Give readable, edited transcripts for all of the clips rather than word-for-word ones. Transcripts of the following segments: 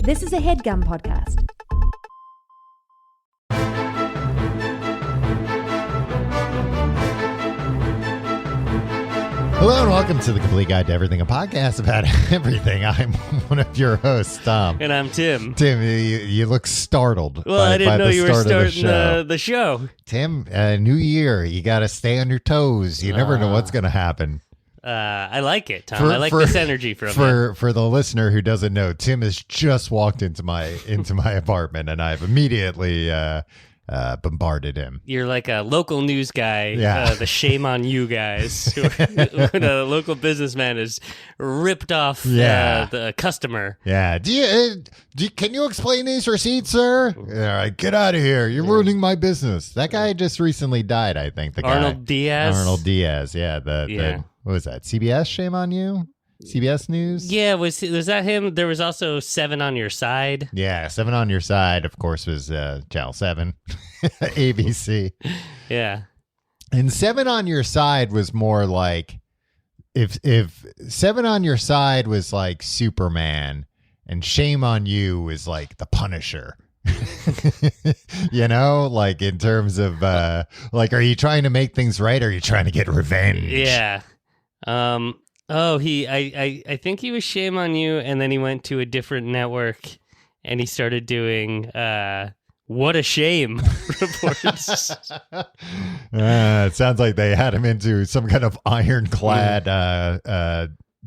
This is a HeadGum podcast. Hello and welcome to The Complete Guide to Everything, a podcast about everything. I'm one of your hosts, Tom. And I'm Tim. Tim, you look startled. Well, I didn't know you were starting the show. Tim, new year. You got to stay on your toes. You never know what's going to happen. I like it, Tom. I like this energy from you. For the listener who doesn't know, Tim has just walked into my apartment, and I've immediately bombarded him. You're like a local news guy, Yeah. The shame on you guys. When a local businessman is ripped off the customer. Yeah. Can you explain these receipts, sir? All right, get out of here. You're ruining my business. That guy just recently died, I think. Arnold Diaz? Yeah. The what was that? CBS, shame on you? CBS News? Yeah, was that him? There was also 7 on Your Side. Yeah, 7 on Your Side, of course, was Channel 7, ABC. Yeah. And 7 on Your Side was more like, if 7 on Your Side was like Superman, and Shame on You was like the Punisher. You know, like in terms of, like, are you trying to make things right, or are you trying to get revenge? Yeah. I think he was Shame on You, and then he went to a different network, and he started doing What a Shame reports. It sounds like they had him into some kind of ironclad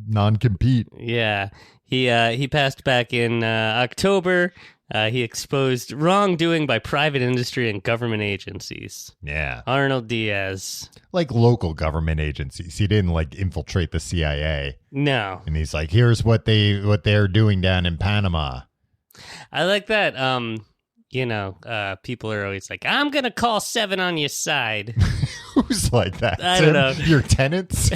non-compete. Yeah, he passed back in October. He exposed wrongdoing by private industry and government agencies. Yeah. Arnold Diaz. Like local government agencies. He didn't like infiltrate the CIA. No. And he's like, here's what they're doing down in Panama. I like that. People are always like, I'm going to call 7 on Your Side. Who's like that? I don't know. Your tenants?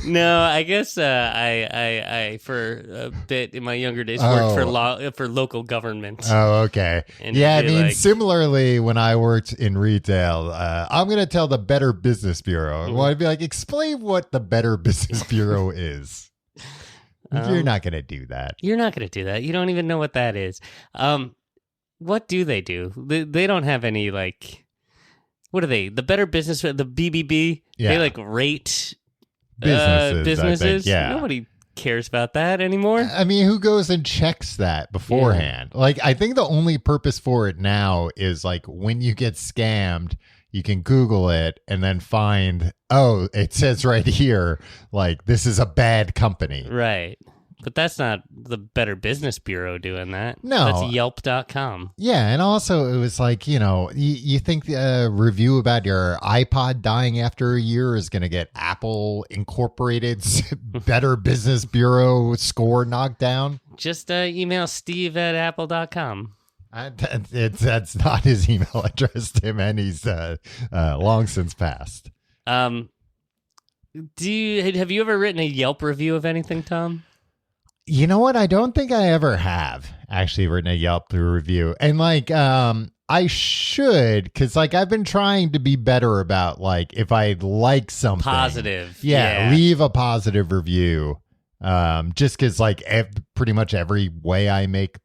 No, I guess I for a bit in my younger days worked for local government. Oh, okay. And yeah, I mean, similarly, when I worked in retail, I'm going to tell the Better Business Bureau. Well, I'd be like, explain what the Better Business Bureau is. You're not going to do that. You're not going to do that. You don't even know what that is. What do? They don't have any, like, what are they? The Better Business, the BBB? Yeah. They, like, rate businesses. I think, yeah. Nobody cares about that anymore. I mean, who goes and checks that beforehand? Yeah. Like, I think the only purpose for it now is, like, when you get scammed, you can Google it and then find, oh, it says right here, like, this is a bad company. Right. But that's not the Better Business Bureau doing that. No. That's Yelp.com. Yeah, and also it was like, you think a review about your iPod dying after a year is going to get Apple Incorporated's Better Business Bureau score knocked down? Just email Steve@apple.com. That's not his email address, Tim, and he's long since passed. Have you ever written a Yelp review of anything, Tom? You know what? I don't think I ever have actually written a Yelp review. And like, I should, because like I've been trying to be better about like if I like something. Positive. Yeah. Leave a positive review. Just because like pretty much every way I make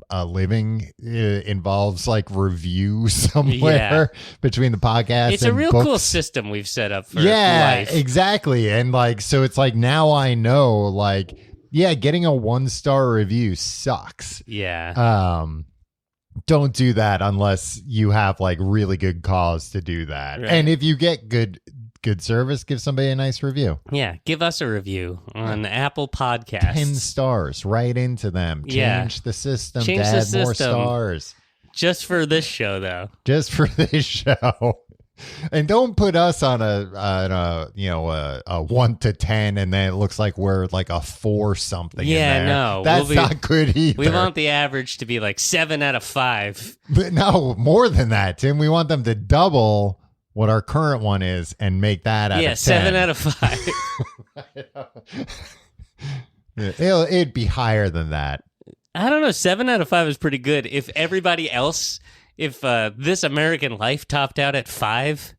a living involves like review somewhere between the podcast. It's and a real books. Cool system we've set up for life. Exactly. And like, so it's like now I know like, yeah, getting a 1-star review sucks. Yeah. Don't do that unless you have like really good cause to do that. Right. And if you get good service, give somebody a nice review. Yeah, give us a review on Apple Podcasts. 10 stars right into them. Change the system to add more stars. Just for this show, though. Just for this show. And don't put us on a 1 to 10 and then it looks like we're like a 4 something. Yeah, in there. no. That's not good either. We want the average to be like 7 out of 5. But no, more than that, Tim. We want them to double what our current one is and make that out of 10. 7 out of 5. It'd be higher than that. I don't know. 7 out of 5 is pretty good. If everybody else, if This American Life topped out at 5,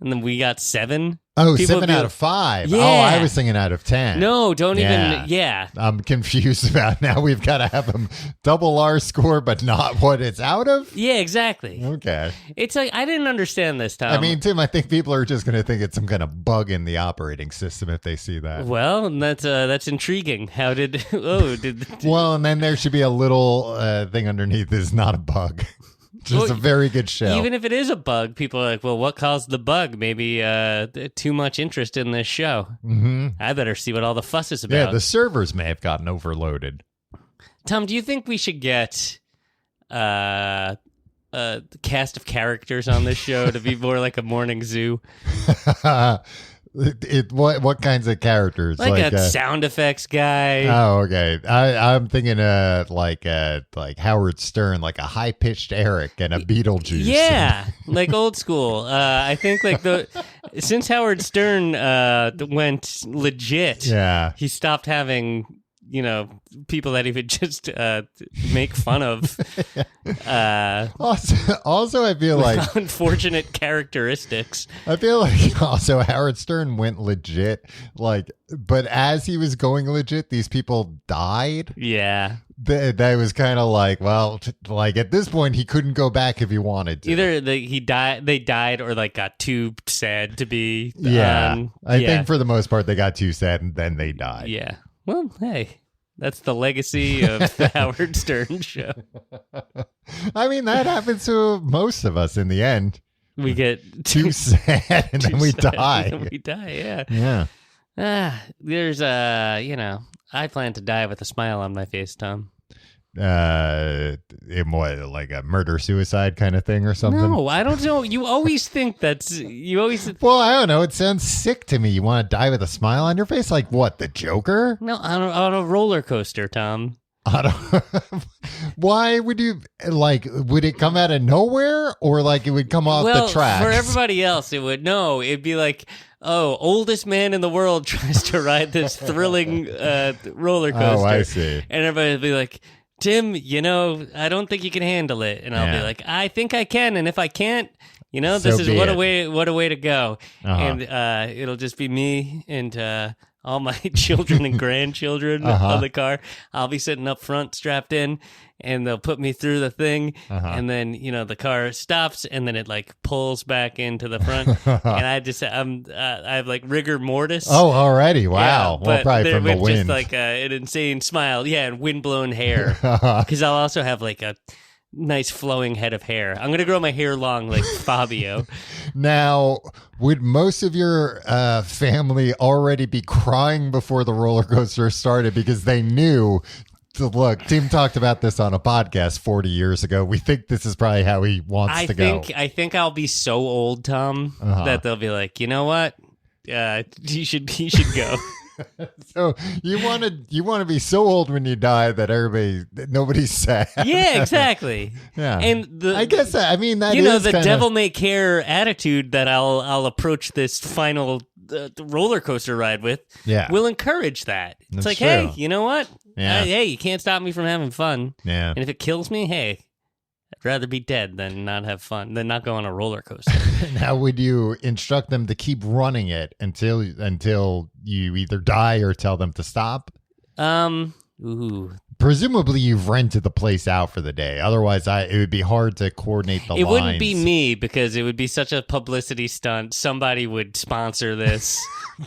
And then we got 7. Oh, People 7 out of 5. Yeah. Oh, I was thinking out of 10. No, don't Yeah. even. Yeah. I'm confused about now. We've got to have them double our score, but not what it's out of? Yeah, exactly. Okay. It's like, I didn't understand this, Tom. I mean, Tim, I think people are just going to think it's some kind of bug in the operating system if they see that. Well, that's intriguing. How did? Well, and then there should be a little thing underneath is not a bug. Just Well, a very good show. Even if it is a bug, people are like, well, what caused the bug? Maybe too much interest in this show. Mm-hmm. I better see what all the fuss is about. Yeah, the servers may have gotten overloaded. Tom, do you think we should get the cast of characters on this show to be more like a morning zoo? What kinds of characters? Like a sound effects guy. Oh, okay. I'm thinking like Howard Stern, like a high pitched Eric and a Beetlejuice. Yeah, like old school. I think like since Howard Stern went legit, Yeah. he stopped having people that he would just make fun of. Also, I feel like unfortunate characteristics. I feel like also Howard Stern went legit, but as he was going legit, these people died. Yeah. That was kind of like, well, at this point, he couldn't go back if he wanted to. Either they died, or like got too sad to be. Yeah, I think for the most part, they got too sad and then they died. Yeah. Well, hey, that's the legacy of the Howard Stern show. I mean, that happens to most of us in the end. We get too sad and then we die. And then we die, yeah. Yeah. There's I plan to die with a smile on my face, Tom. In what, like a murder-suicide kind of thing or something? No, I don't know. You always think Well, I don't know. It sounds sick to me. You want to die with a smile on your face? Like what, the Joker? No, on a roller coaster, Tom. Why would you, would it come out of nowhere or like it would come off the tracks? For everybody else, it'd be like, oh, oldest man in the world tries to ride this thrilling roller coaster. Oh, I see. And everybody would be like, Tim, I don't think you can handle it. And I'll be like, I think I can. And if I can't, this is what a way to go. Uh-huh. And it'll just be me and all my children and grandchildren on the car. I'll be sitting up front, strapped in, and they'll put me through the thing. And then, the car stops, and then it pulls back into the front. And I have rigor mortis. Oh, already. Wow. Yeah, well, probably from the with wind. just an insane smile. Yeah, and windblown hair. Because I'll also have a nice flowing head of hair. I'm going to grow my hair long like Fabio. Now, would most of your family already be crying before the roller coaster started because they knew, look, Tim talked about this on a podcast 40 years ago. We think this is probably how he wants to go. I think I'll be so old, Tom, that they'll be like, you know what? You should go. So you want to be so old when you die that nobody's sad. Yeah, exactly. Yeah, and I guess that is the kinda... devil may care attitude that I'll approach this final roller coaster ride with. Yeah, will encourage that. It's That's like, hey, true. you know what? Yeah. Hey, you can't stop me from having fun. Yeah, and if it kills me, hey, I'd rather be dead than not have fun, than not go on a roller coaster. Now, would you instruct them to keep running it until you either die or tell them to stop? Ooh. Presumably, you've rented the place out for the day. Otherwise, it would be hard to coordinate the lines. It wouldn't be me because it would be such a publicity stunt. Somebody would sponsor this.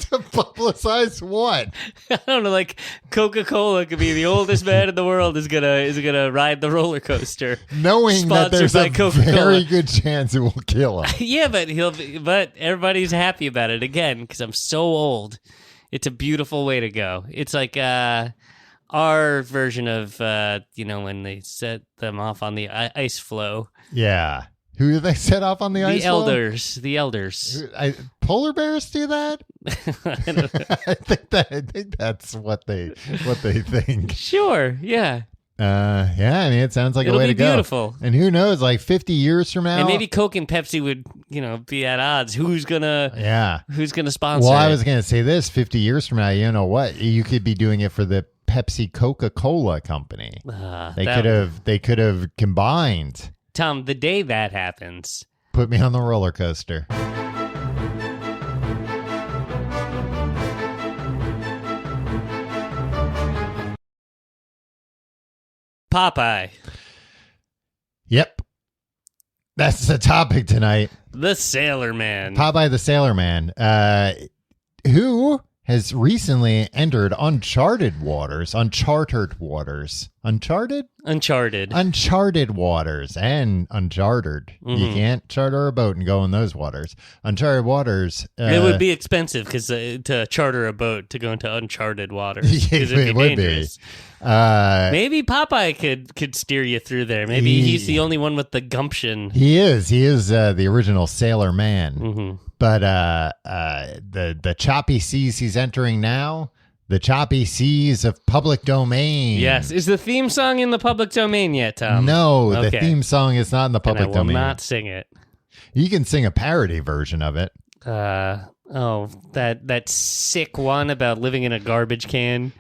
To publicize what? I don't know. Like Coca-Cola could be the oldest man in the world is gonna ride the roller coaster, knowing that there's a very good chance it will kill him. Yeah, but everybody's happy about it again because I'm so old. It's a beautiful way to go. It's like our version of when they set them off on the ice floe. Yeah. Who do they set off on the ice floe? The elders. Polar bears do that? I don't know. I think that's what they think. Sure, yeah. Yeah, I mean, it sounds like It'll a way be to go. Beautiful. And who knows, 50 years from now. And maybe Coke and Pepsi would, be at odds. Who's gonna sponsor? Well, I was gonna say this: 50 years from now, you know what? You could be doing it for the Pepsi Coca-Cola company. They could have combined. Tom, the day that happens, put me on the roller coaster. Popeye. Yep. That's the topic tonight. The Sailor Man. Popeye the Sailor Man, who has recently entered uncharted waters. Uncharted? Uncharted waters and uncharted. You can't charter a boat and go in those waters. Uncharted waters. It would be expensive because to charter a boat to go into uncharted waters. It would be. Maybe Popeye could steer you through there. Maybe he's the only one with the gumption. He is. He is the original Sailor Man. Mm-hmm. But the choppy seas he's entering now, the choppy seas of public domain. Yes. Is the theme song in the public domain yet, Tom? No, the theme song is not in the public domain. I will not sing it. You can sing a parody version of it. That sick one about living in a garbage can.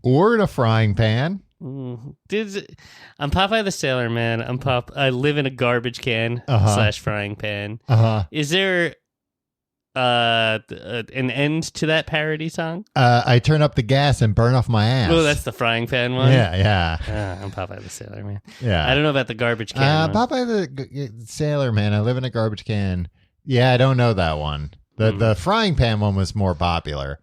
Or in a frying pan. I'm Popeye the Sailor Man. I live in a garbage can / frying pan. Is there an end to that parody song? I turn up the gas and burn off my ass. Oh, that's the frying pan one? Yeah. I'm Popeye the Sailor Man. Yeah. I don't know about the garbage can one. Popeye the Sailor Man. I live in a garbage can. Yeah, I don't know that one. The frying pan one was more popular.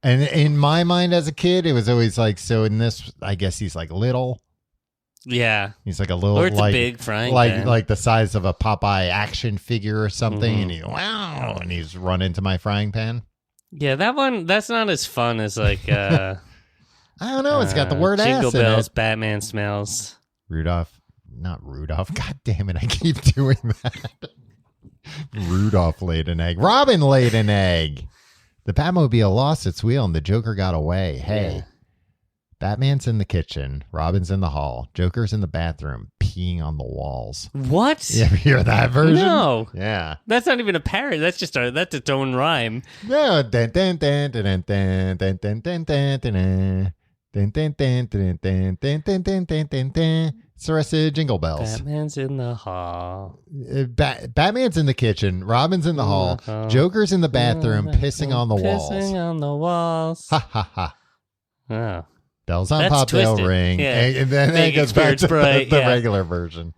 And in my mind as a kid, it was always like, so in this, I guess he's like little. Yeah. He's like a little, or it's like, a big frying pan. Like the size of a Popeye action figure or something. And he's run into my frying pan. Yeah, that one, that's not as fun as like, I don't know. It's got the word Jingle ass in Bells, it. Batman Smells. Not Rudolph. God damn it. I keep doing that. Rudolph laid an egg. Robin laid an egg. The Batmobile lost its wheel and the Joker got away. Hey, yeah. Batman's in the kitchen. Robin's in the hall. Joker's in the bathroom, peeing on the walls. What? You ever hear that version? No. Yeah. That's not even a parody. That's its own rhyme. No. It's the rest of Jingle Bells. Batman's in the hall. Batman's in the kitchen. Robin's in the hall. Joker's in the bathroom, pissing on the walls. Pissing on the walls. Ha ha ha. Oh. Bells on Pop, bell ring. Yeah. And then it goes back to the regular version.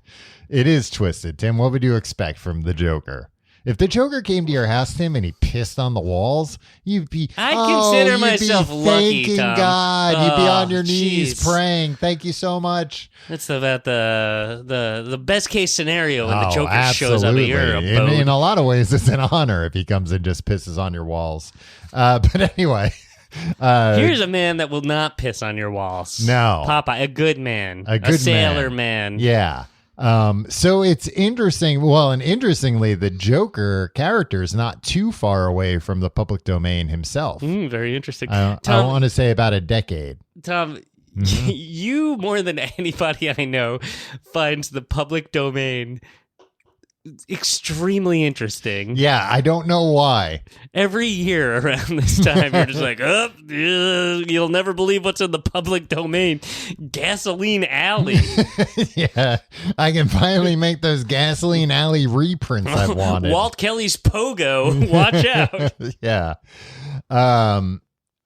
It is twisted. Tim, what would you expect from the Joker? If the Joker came to your house, Tim, and he pissed on the walls, you'd be consider myself lucky, thanking Tom. God. You'd be on your knees geez. praying. Thank you so much. That's about the best case scenario when the Joker shows up at your abode. In a lot of ways, it's an honor if he comes and just pisses on your walls. But anyway. Here's a man that will not piss on your walls. No. Popeye, a good man. A sailor man. Yeah. So it's interesting. Well, and interestingly, the Joker character is not too far away from the public domain himself. Very interesting. I want to say about a decade. Tom, you more than anybody I know finds the public domain extremely interesting. Yeah, I don't know why. Every year around this time, you're just like, you'll never believe what's in the public domain. Gasoline Alley. Yeah, I can finally make those Gasoline Alley reprints I've wanted. Walt Kelly's Pogo. Watch out. Yeah.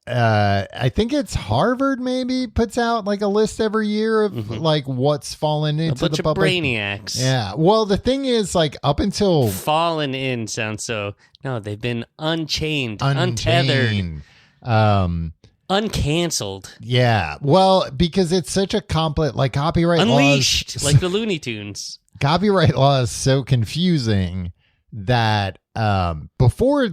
I think it's Harvard maybe puts out like a list every year of like what's fallen into the public. Brainiacs. Yeah. Well, the thing is, like, up until fallen in sounds so. No, they've been unchained, untethered, uncanceled. Yeah. Well, because it's such a complex, like copyright unleashed, laws, like the Looney Tunes. Copyright law is so confusing that before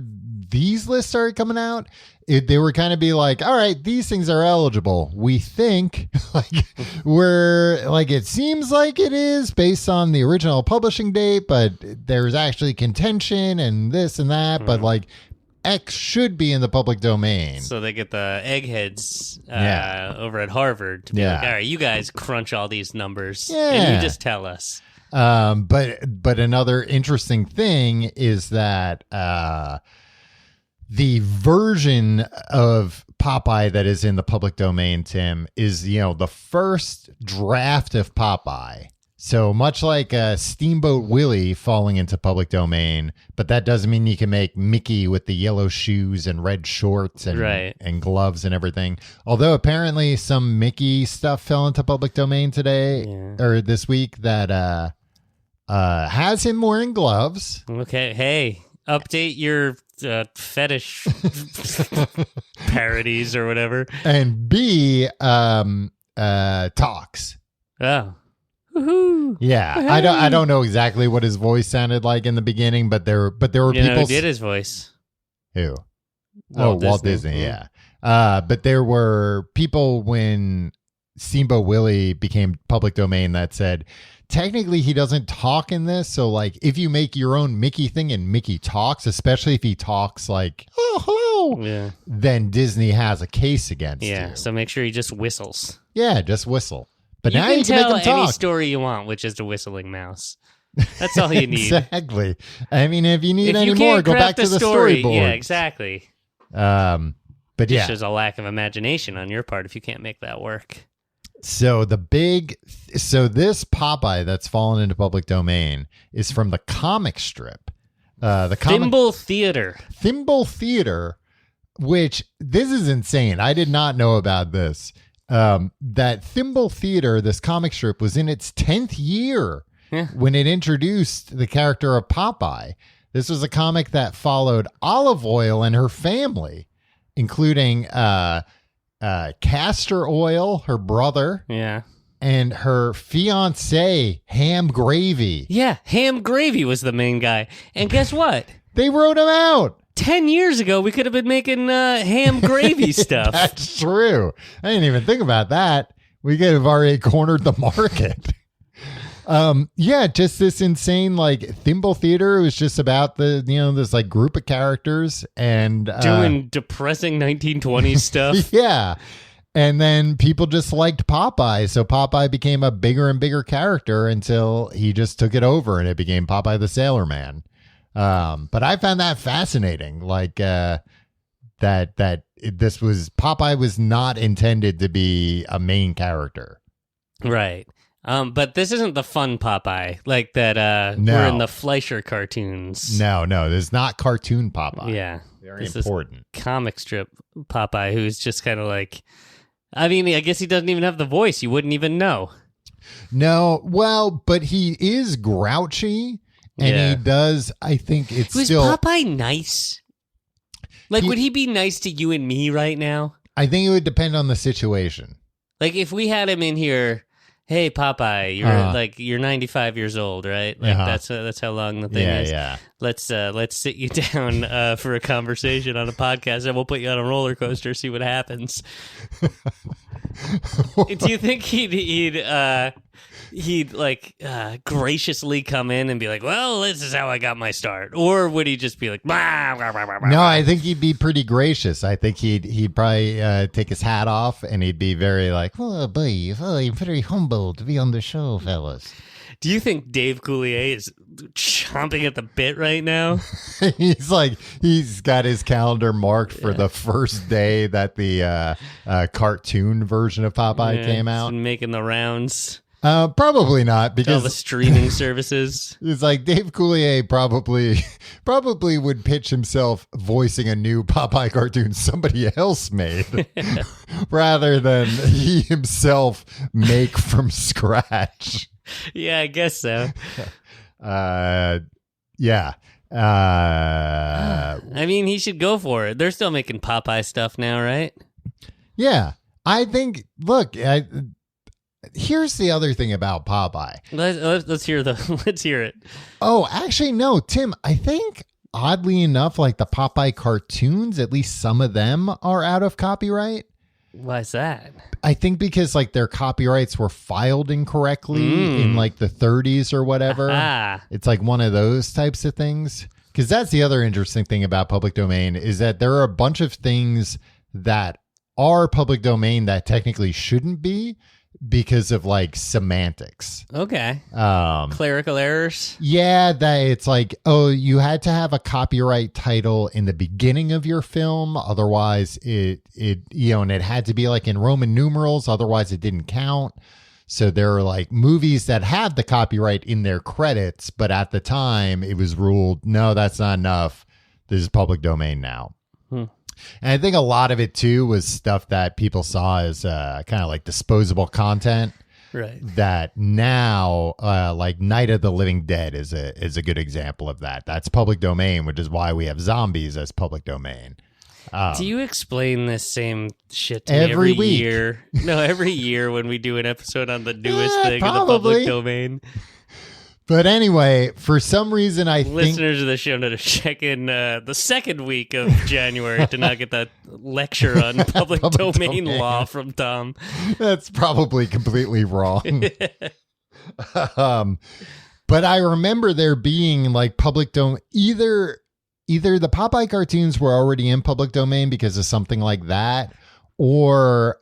these lists started coming out, they were kind of be like, all right, these things are eligible. We think it seems like it is based on the original publishing date, but there's actually contention and this and that. But like X should be in the public domain. So they get the eggheads over at Harvard to be like, all right, you guys crunch all these numbers and you just tell us. But another interesting thing is that the version of Popeye that is in the public domain, Tim, is, the first draft of Popeye. So much like Steamboat Willie falling into public domain, but that doesn't mean you can make Mickey with the yellow shoes and red shorts and gloves and everything. Although apparently some Mickey stuff fell into public domain today or this week that has him wearing gloves. Okay, hey, update your fetish parodies or whatever. And B, talks. Oh. Woohoo. Yeah, hey. I don't know exactly what his voice sounded like in the beginning, but there were people who did his voice. Who? Walt Disney. Yeah. But there were people when Steamboat Willie became public domain that said technically he doesn't talk in this. So like if you make your own Mickey thing and Mickey talks, especially if he talks like oh hello, then Disney has a case against you. Yeah. So make sure he just whistles. Yeah, just whistle. But you now can you can tell make them talk. Any story you want, which is the whistling mouse. That's all you need. Exactly. I mean, if you need any more, go back to the storyboard. Yeah, exactly. But yeah, there's a lack of imagination on your part if you can't make that work. So this Popeye that's fallen into public domain is from the comic strip, Thimble Theater. Thimble Theater, which this is insane. I did not know about this. That Thimble Theater, this comic strip, was in its 10th year when it introduced the character of Popeye. This was a comic that followed Olive Oil and her family, including Castor Oil, her brother, and her fiance, Ham Gravy. Yeah, Ham Gravy was the main guy. And guess what? They wrote him out. 10 years ago, we could have been making ham gravy stuff. That's true. I didn't even think about that. We could have already cornered the market. Just this insane, like, Thimble Theater. It was just about this, like, group of characters and... doing depressing 1920s stuff. Yeah. And then people just liked Popeye. So Popeye became a bigger and bigger character until he just took it over and it became Popeye the Sailor Man. But I found that fascinating, like Popeye was not intended to be a main character. Right. But this isn't the fun Popeye like that were in the Fleischer cartoons. No, this is not cartoon Popeye. Yeah. Very important. Comic strip Popeye, who's just kind of like, I mean, I guess he doesn't even have the voice. You wouldn't even know. No, well, but he is grouchy. And he does, I think was Popeye nice? Like, would he be nice to you and me right now? I think it would depend on the situation. Like, if we had him in here, hey, Popeye, you're 95 years old, right? Like, that's how long the thing is. Yeah. Let's sit you down for a conversation on a podcast, and we'll put you on a roller coaster, see what happens. Do you think he'd graciously come in and be like, well, this is how I got my start? Or would he just be like, blah, blah, blah, blah, blah. No, I think he'd be pretty gracious. I think he'd probably take his hat off and he'd be very like, oh, boy, I'm very humbled to be on the show, fellas. Do you think Dave Coulier is chomping at the bit right now? He's got his calendar marked for the first day that the cartoon version of Popeye came out. Making the rounds. Probably not, because all the streaming services. It's like Dave Coulier probably would pitch himself voicing a new Popeye cartoon somebody else made rather than he himself make from scratch. Yeah, I guess so. Yeah. I mean, he should go for it. They're still making Popeye stuff now, right? Yeah. I think, look, here's the other thing about Popeye. Let's hear it. Oh, actually, no, Tim, I think oddly enough, like the Popeye cartoons, at least some of them are out of copyright. Why is that? I think because like their copyrights were filed incorrectly in like the 30s or whatever. It's like one of those types of things. Because that's the other interesting thing about public domain is that there are a bunch of things that are public domain that technically shouldn't be because of like semantics. Okay. Clerical errors. Yeah, that it's like, oh, you had to have a copyright title in the beginning of your film, otherwise it and it had to be like in Roman numerals, otherwise it didn't count. So there are like movies that have the copyright in their credits, but at the time it was ruled, no, that's not enough. This is public domain now. And I think a lot of it too was stuff that people saw as kind of like disposable content. Right. That now, like Night of the Living Dead is a good example of that. That's public domain, which is why we have zombies as public domain. Do you explain this same shit to every me week? Year? No, every year when we do an episode on the newest thing probably. in the public domain. But anyway, for some reason, I think listeners of the show know to check in the second week of January to not get that lecture on public domain law from Tom. That's probably completely wrong. But I remember there being like public domain. Either the Popeye cartoons were already in public domain because of something like that, or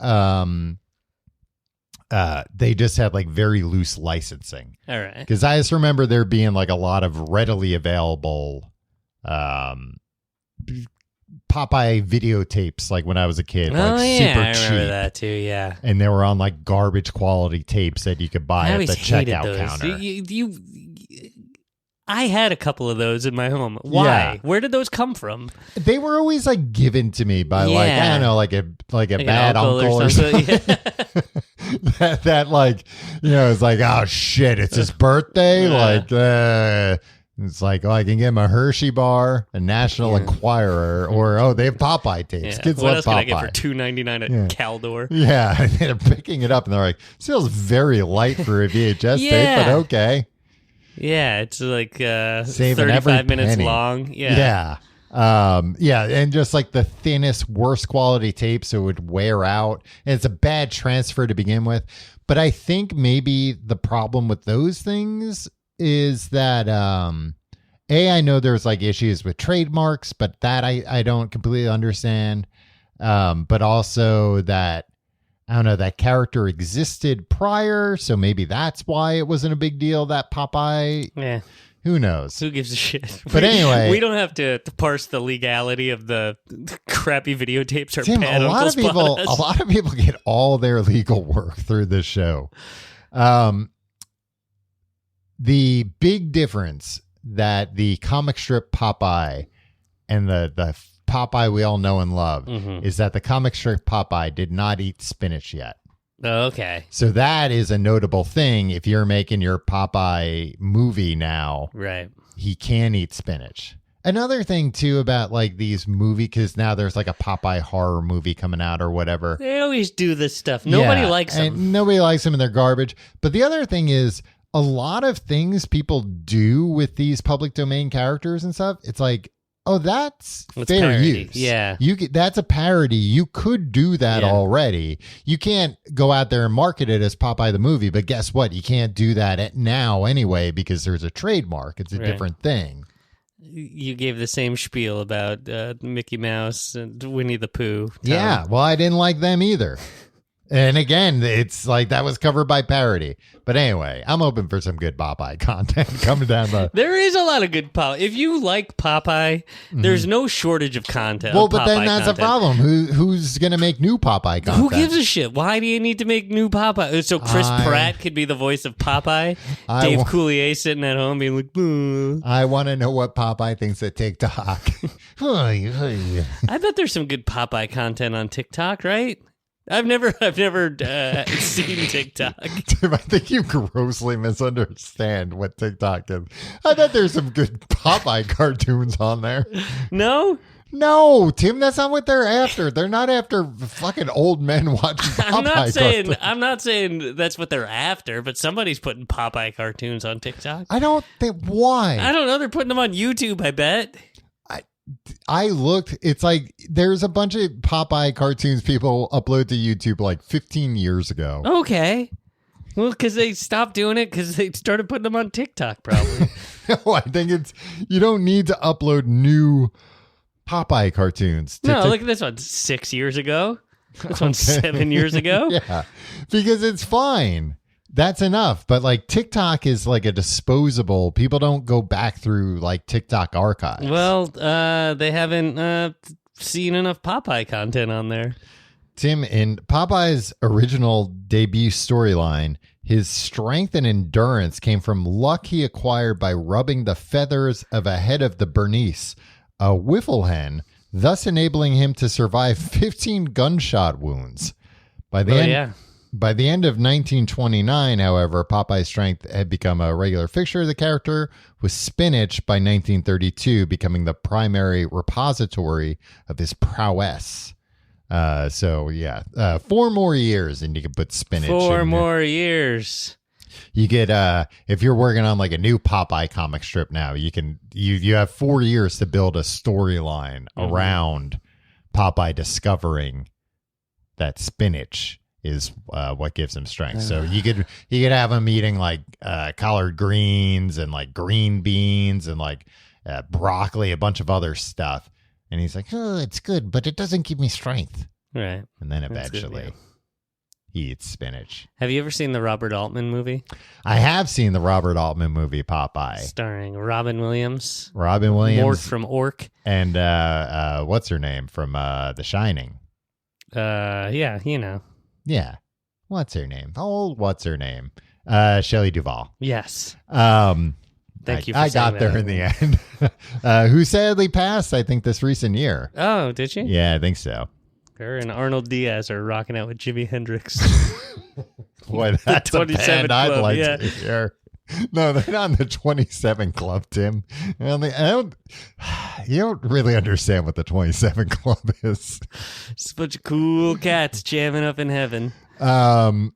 they just had like very loose licensing. All right. Because I just remember there being like a lot of readily available Popeye videotapes, like when I was a kid. Oh, like yeah, super I remember cheap. that too, yeah. And they were on like garbage quality tapes that you could buy I at always the hated checkout those. counter. I had a couple of those in my home. Why? Yeah. Where did those come from? They were always like given to me by like, I don't know, like a bad an uncle or something. Yeah. that like, you know, it's like, oh shit, it's his birthday. It's like, oh, I can get him a Hershey bar, a National Enquirer, or oh, they have Popeye tapes. Yeah. Kids what love else Popeye. can I get for $2.99 at Caldor? Yeah, and they're picking it up and they're like, feels very light for a VHS tape, but okay. Yeah, it's like Saving 35 minutes penny. long. Yeah. And just like the thinnest, worst quality tape, so it would wear out. And it's a bad transfer to begin with. But I think maybe the problem with those things is that I know there's like issues with trademarks, but that I don't completely understand. But also that I don't know, that character existed prior, so maybe that's why it wasn't a big deal that Popeye. Yeah. Who knows? Who gives a shit? But anyway, we don't have to parse the legality of the crappy videotapes or Tim, bad a lot of people get all their legal work through this show. The big difference that the comic strip Popeye and the Popeye we all know and love is that the comic strip Popeye did not eat spinach yet. Okay. So that is a notable thing. If you're making your Popeye movie now, right, he can eat spinach. Another thing too about like these movies, because now there's like a Popeye horror movie coming out or whatever. They always do this stuff. Nobody likes them. And nobody likes them and they're garbage. But the other thing is a lot of things people do with these public domain characters and stuff. It's like, oh, that's fair parody. use. Yeah. That's a parody. You could do that already. You can't go out there and market it as Popeye the movie, but guess what? You can't do that now anyway because there's a trademark. It's a different thing. You gave the same spiel about Mickey Mouse and Winnie the Pooh. Tom. Yeah, well, I didn't like them either. And again, it's like that was covered by parody. But anyway, I'm open for some good Popeye content coming down the... There is a lot of good Popeye. If you like Popeye, there's no shortage of content. Well, but then that's a problem. Who's going to make new Popeye content? Who gives a shit? Why do you need to make new Popeye? So Chris Pratt could be the voice of Popeye. Dave Coulier sitting at home being like, I want to know what Popeye thinks of TikTok. I bet there's some good Popeye content on TikTok, right? I've never seen TikTok. Tim, I think you grossly misunderstand what TikTok is. I bet there's some good Popeye cartoons on there. No, Tim, that's not what they're after. They're not after fucking old men watching Popeye I'm not saying that's what they're after, but somebody's putting Popeye cartoons on TikTok. I don't think, why? I don't know. They're putting them on YouTube, I bet. I looked, it's like there's a bunch of Popeye cartoons people upload to YouTube like 15 years ago. Okay. Well, because they stopped doing it because they started putting them on TikTok, probably. No, I think you don't need to upload new Popeye cartoons. No, look at this one. 6 years ago. This one's 7 years ago. Yeah, because it's fine. That's enough. But like TikTok is like a disposable. People don't go back through like TikTok archives. Well, they haven't seen enough Popeye content on there. Tim, in Popeye's original debut storyline, His strength and endurance came from luck he acquired by rubbing the feathers of a head of the Bernice, a wiffle hen, thus enabling him to survive 15 gunshot wounds. By the end of 1929, however, Popeye's strength had become a regular fixture of the character, with spinach by 1932 becoming the primary repository of his prowess. 4 more years and you can put spinach. 4 more years. You get if you're working on like a new Popeye comic strip now, you have 4 years to build a storyline around Popeye discovering that spinach is what gives him strength. So you could have him eating like collard greens and like green beans and like broccoli, a bunch of other stuff. And he's like, oh, it's good, but it doesn't give me strength. Right. And then eventually he eats spinach. Have you ever seen the Robert Altman movie? I have seen the Robert Altman movie, Popeye. Starring Robin Williams. Mort from Orc. And what's her name from The Shining? Yeah, you know. Yeah. What's her name? What's her name? Shelley Duvall. Yes. Thank you for saying got there in the end. Who sadly passed, I think, this recent year. Oh, did she? Yeah, I think so. Her and Arnold Diaz are rocking out with Jimi Hendrix. Boy, that's a band I'd Club, like to hear. No, they're not in the 27 Club, Tim. You don't really understand what the 27 Club is. Just a bunch of cool cats jamming up in heaven. The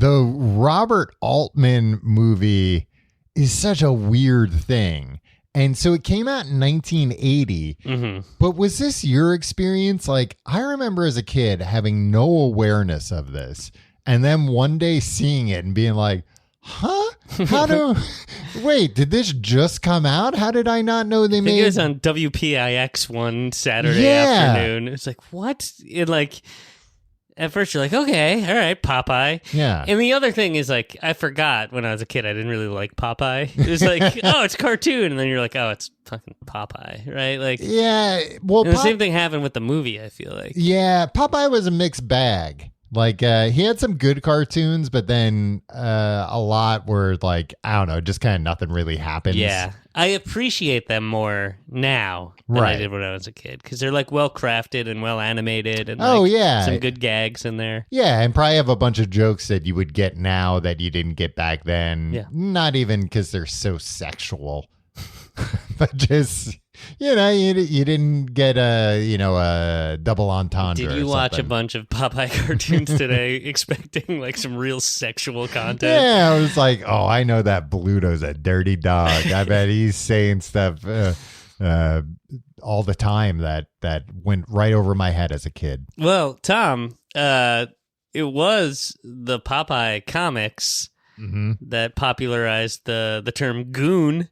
Robert Altman movie is such a weird thing. And so it came out in 1980. But was this your experience? Like, I remember as a kid having no awareness of this. And then one day seeing it and being like, huh? Wait, did this just come out? How did I not know they made it? Was on WPIX one Saturday afternoon. It's like, what? At first you're like, okay, all right, Popeye. Yeah. And the other thing is like, I forgot when I was a kid, I didn't really like Popeye. It was like, oh, it's cartoon. And then you're like, oh, it's fucking Popeye, right? Like, yeah. Well, the same thing happened with the movie, I feel like. Yeah, Popeye was a mixed bag. Like, he had some good cartoons, but then a lot where, like, I don't know, just kind of nothing really happens. Yeah. I appreciate them more now than I did when I was a kid, because they're, like, well-crafted and well-animated and, some good gags in there. Yeah, and probably have a bunch of jokes that you would get now that you didn't get back then. Yeah. Not even because they're so sexual, but just... you didn't get a double entendre. Did you watch a bunch of Popeye cartoons today expecting like some real sexual content? Yeah, I was like, oh, I know that Bluto's a dirty dog. I bet he's saying stuff all the time that went right over my head as a kid. Well, Tom, it was the Popeye comics that popularized the term goon.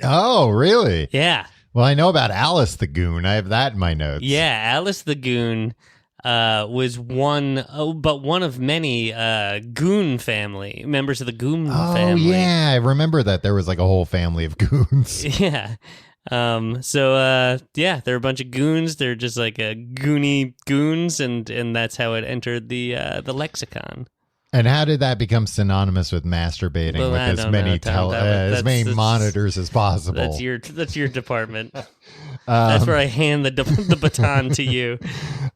Oh, really? Yeah. Well, I know about Alice the Goon. I have that in my notes. Yeah, Alice the Goon was one of many Goon family, members of the Goon family. Oh, yeah. I remember that there was like a whole family of goons. Yeah. There are a bunch of goons. They're just like goony goons, and that's how it entered the lexicon. And how did that become synonymous with masturbating with as many monitors as possible? That's your department. That's where I hand the baton to you.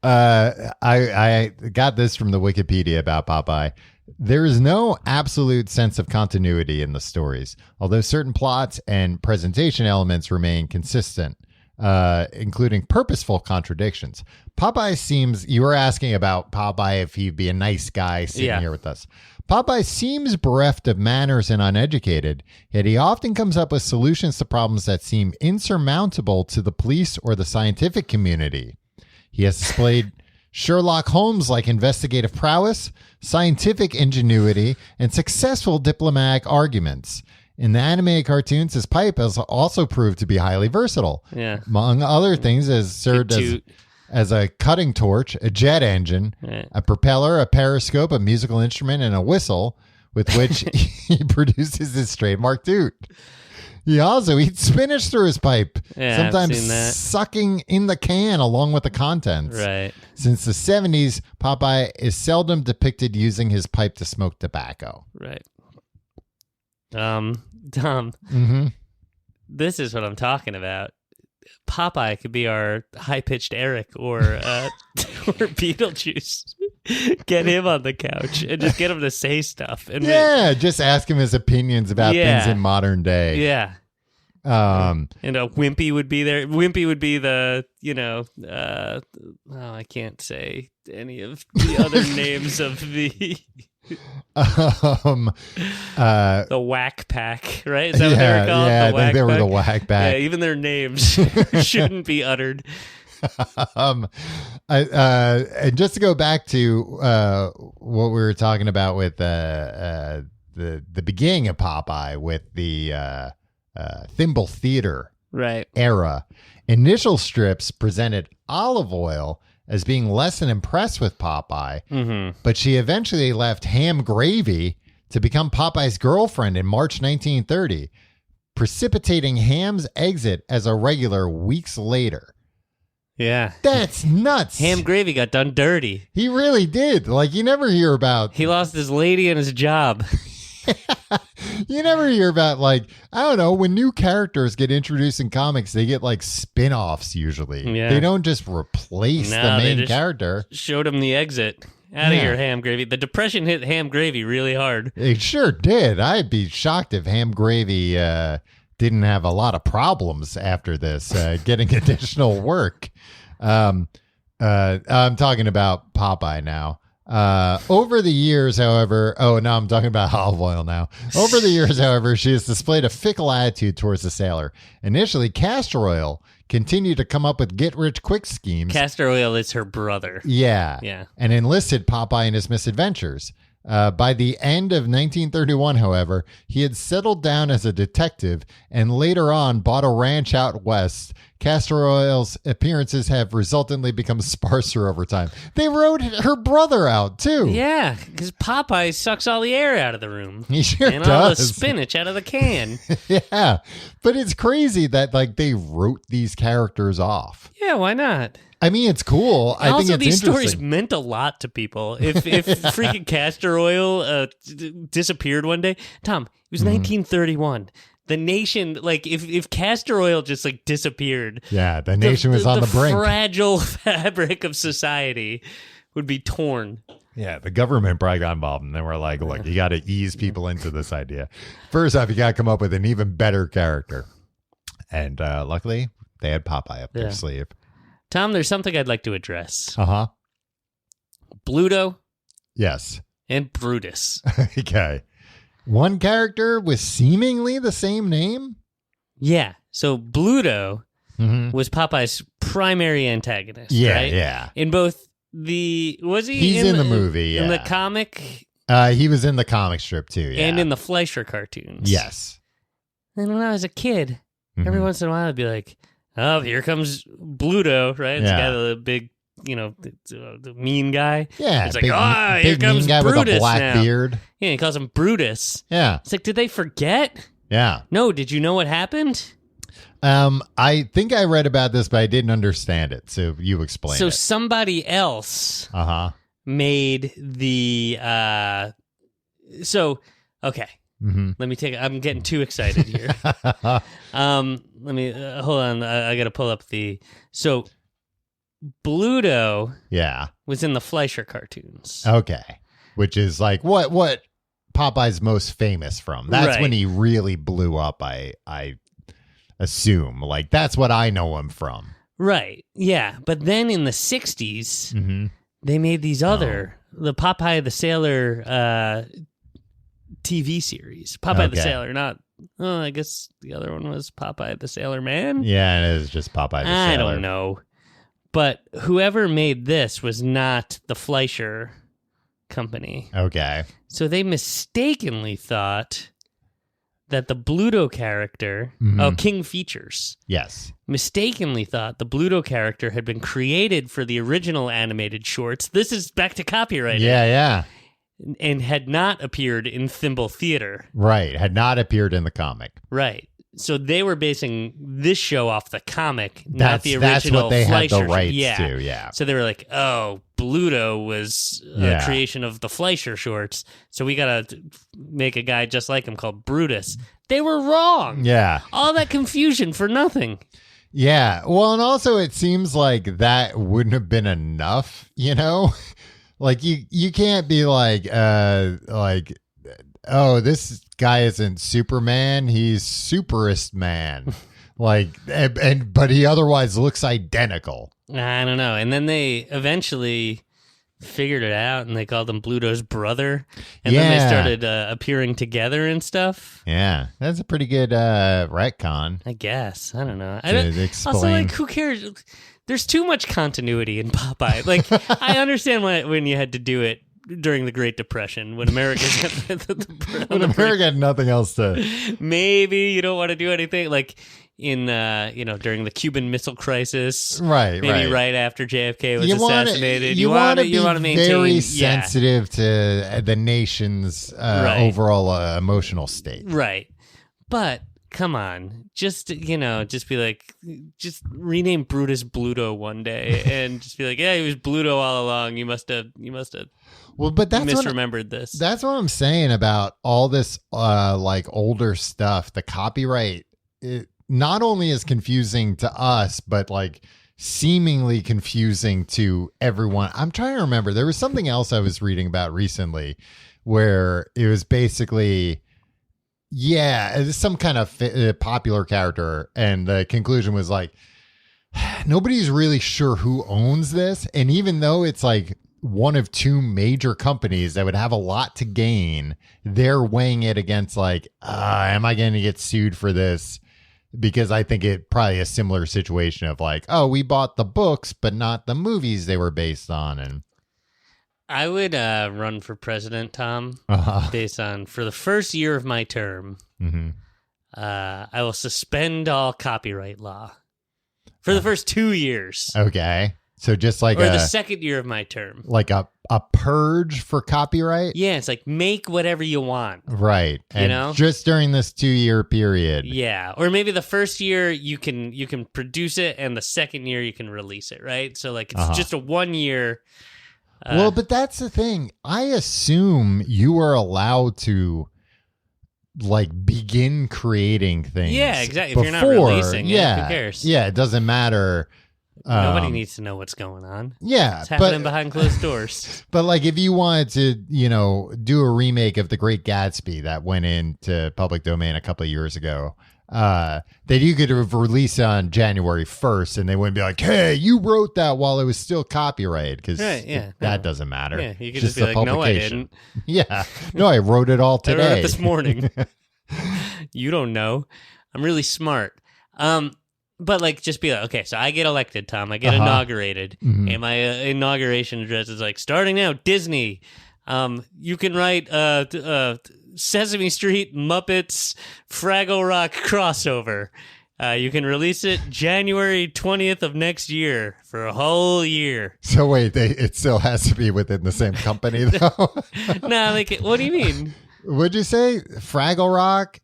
I got this from the Wikipedia about Popeye. There is no absolute sense of continuity in the stories, although certain plots and presentation elements remain consistent, including purposeful contradictions. Popeye seems, you were asking about Popeye if he'd be a nice guy sitting here with us. Popeye seems bereft of manners and uneducated, yet he often comes up with solutions to problems that seem insurmountable to the police or the scientific community. He has displayed Sherlock Holmes-like investigative prowess, scientific ingenuity, and successful diplomatic arguments. In the animated cartoons, his pipe has also proved to be highly versatile. Yeah. Among other things, it has served as a cutting torch, a jet engine, a propeller, a periscope, a musical instrument, and a whistle, with which he produces his trademark toot. He also eats spinach through his pipe, Yeah, sometimes I've seen that. sucking in the can along with the contents. Right. Since the 70s, Popeye is seldom depicted using his pipe to smoke tobacco. Right. Tom, Mm-hmm. this is what I'm talking about. Popeye could be our high-pitched Eric or Beetlejuice. Get him on the couch and just get him to say stuff. And Yeah, just ask him his opinions about things in modern day. Yeah. And Wimpy would be there. Wimpy would be the, I can't say any of the other names of the Whack Pack, right? Is that what they were called? Yeah, the I think they were the Whack Whack Pack. Yeah, even their names shouldn't be uttered. And just to go back to what we were talking about with the beginning of Popeye with the Thimble Theater era, initial strips presented Olive Oyl as being less than impressed with Popeye, but she eventually left Ham Gravy to become Popeye's girlfriend in March 1930, precipitating Ham's exit as a regular weeks later. Yeah. That's nuts. Ham Gravy got done dirty. He really did. Like, you never hear about... He lost his lady and his job. You never hear about, like, I don't know, when new characters get introduced in comics, they get, like, spin-offs usually. Yeah. They don't just replace the main character. Showed him the exit. Out of here, Ham Gravy. The Depression hit Ham Gravy really hard. It sure did. I'd be shocked if Ham Gravy didn't have a lot of problems after this, getting additional work. I'm talking about Popeye now. Over the years, however, I'm talking about Olive Oyl now. Over the years, however, she has displayed a fickle attitude towards the sailor. Initially, Castor Oil continued to come up with get-rich-quick schemes. Castor Oil is her brother. Yeah. And enlisted Popeye in his misadventures. By the end of 1931, however, he had settled down as a detective and later on bought a ranch out west. Castor Oil's appearances have resultantly become sparser over time. They wrote her brother out, too. Yeah, because Popeye sucks all the air out of the room. He sure and does. all the spinach out of the can. Yeah, but it's crazy that, like, they wrote these characters off. Yeah, why not? I mean, it's cool. I think it's these interesting. stories meant a lot to people. If freaking Castor Oil disappeared one day, Tom, it was 1931. The nation, like, if Castor Oil just, like, disappeared, the nation was on the brink. The fragile fabric of society would be torn. Yeah, the government probably got involved, and they were like, look, you got to ease people into this idea. First off, you got to come up with an even better character. And luckily, they had Popeye up their sleeve. Tom, there's something I'd like to address. Uh-huh. Bluto. Yes. And Brutus. Okay. One character with seemingly the same name? Yeah. So Bluto was Popeye's primary antagonist, right? Yeah. In both the... Was he He's in the movie, In the comic? He was in the comic strip, too, yeah. And in the Fleischer cartoons. Yes. And when I was a kid, every once in a while I'd be like, oh, here comes Bluto, right? It's the guy with the big, the mean guy. Yeah. It's like, here comes mean guy Brutus with a black now. beard. Yeah, he calls him Brutus. Yeah. It's like, did they forget? Yeah. No, did you know what happened? I think I read about this, but I didn't understand it. So you explain it. So somebody else made the... okay. Let me take. I'm getting too excited here. Let me hold on. I got to pull up the. So, Bluto. Yeah. Was in the Fleischer cartoons. Okay, which is like what Popeye's most famous from. That's when he really blew up. I assume like that's what I know him from. Right. Yeah, but then in the '60s, they made these other the Popeye the Sailor. TV series. Popeye the Sailor, not... Oh, I guess the other one was Popeye the Sailor Man? Yeah, it is just Popeye the Sailor. I don't know. But whoever made this was not the Fleischer company. Okay. So they mistakenly thought that the Bluto character... King Features. Yes. Mistakenly thought the Bluto character had been created for the original animated shorts. This is back to copyright. Yeah. and had not appeared in Thimble Theater. Right. Had not appeared in the comic. Right. So they were basing this show off the comic, not the original. That's what they Fleischer had the rights yeah. to, yeah. So they were like, oh, Bluto was a creation of the Fleischer shorts, so we got to make a guy just like him called Brutus. They were wrong. Yeah. All that confusion for nothing. Yeah. Well, and also it seems like that wouldn't have been enough, you know? Like you can't be like, oh, this guy isn't Superman, he's Superist Man. But he otherwise looks identical. I don't know. And then they eventually figured it out, and they called him Bluto's brother. And then they started appearing together and stuff. Yeah, that's a pretty good retcon. I guess. I don't know. Explain. Also, like, who cares? There's too much continuity in Popeye. Like, I understand when you had to do it during the Great Depression, when America had nothing else to. Maybe you don't want to do anything like in during the Cuban Missile Crisis, right? Maybe right after JFK was assassinated. You want to maintain very sensitive to the nation's overall emotional state, right? But come on, just be like, just rename Brutus Bluto one day, and just be like, yeah, he was Bluto all along. You must have. Well, but that's misremembered this. That's what I'm saying about all this, like older stuff. The copyright, it not only is confusing to us, but like seemingly confusing to everyone. I'm trying to remember. There was something else I was reading about recently, where it was basically, some kind of popular character, and the conclusion was like, nobody's really sure who owns this, and even though it's like one of two major companies that would have a lot to gain, they're weighing it against like, am I going to get sued for this? Because I think it probably a similar situation of like, oh, we bought the books, but not the movies they were based on. And I would run for president, Tom, based on, for the first year of my term, I will suspend all copyright law for the first 2 years. Okay. So just like the second year of my term. Like a purge for copyright? Yeah, it's like make whatever you want. Right. And just during this 2-year period. Yeah. Or maybe the first year you can produce it, and the second year you can release it, right? So like it's just a 1 year. Well, but that's the thing. I assume you are allowed to like begin creating things. Yeah, exactly. If you're not releasing it, who cares? Yeah, it doesn't matter. Nobody needs to know what's going on. Yeah. It's happening behind closed doors. But like if you wanted to, do a remake of The Great Gatsby that went into public domain a couple of years ago, that you could have released on January 1st, and they wouldn't be like, hey, you wrote that while it was still copyrighted, because that doesn't matter. Yeah, you could just be like, no, I didn't. Yeah. No, I wrote it all today. I wrote it this morning. You don't know. I'm really smart. But like, just be like, okay, so I get elected, Tom. I get inaugurated, and my inauguration address is like, starting now, Disney. You can write Sesame Street, Muppets, Fraggle Rock crossover. You can release it January 20th of next year for a whole year. So wait, it still has to be within the same company, though? No, like, what do you mean? What'd you say? Fraggle Rock,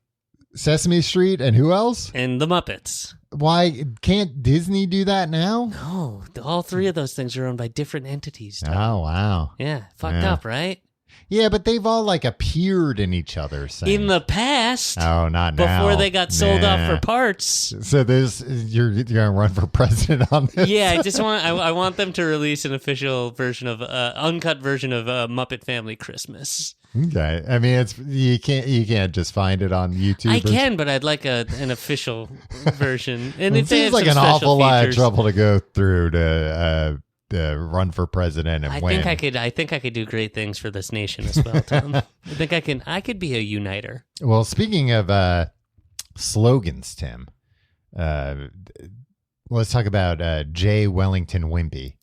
Sesame Street, and who else? And the Muppets. Why can't Disney do that now? No, all three of those things are owned by different entities. Tom. Oh, wow. Yeah, fucked up, right? Yeah, but they've all like appeared in each other's things. In the past. Oh, not now. Before they got sold off for parts. So you're gonna run for president on this? Yeah, I want them to release an official version of uncut version of Muppet Family Christmas. Okay, I mean you can't just find it on YouTube. I can, but I'd like an official version. And it seems like an awful lot of trouble to go through to run for president and win. I think I could do great things for this nation as well, Tom. I think I could be a uniter. Well, speaking of slogans, Tim, let's talk about J. Wellington Wimpy.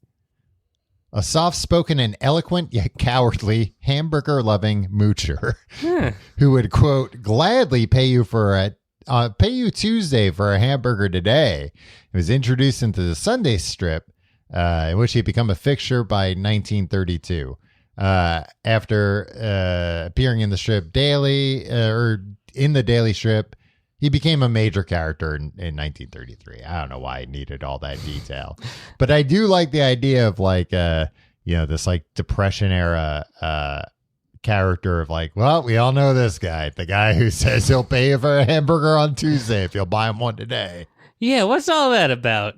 A soft-spoken and eloquent yet cowardly hamburger-loving moocher who would, quote, gladly pay you Tuesday for a hamburger today. It was introduced into the Sunday strip, in which he had become a fixture by 1932. after appearing in the strip daily or in the Daily Strip. He became a major character in 1933. I don't know why I needed all that detail, but I do like the idea of like, this like Depression era character of like, well, we all know this guy, the guy who says he'll pay you for a hamburger on Tuesday if you'll buy him one today. Yeah, what's all that about?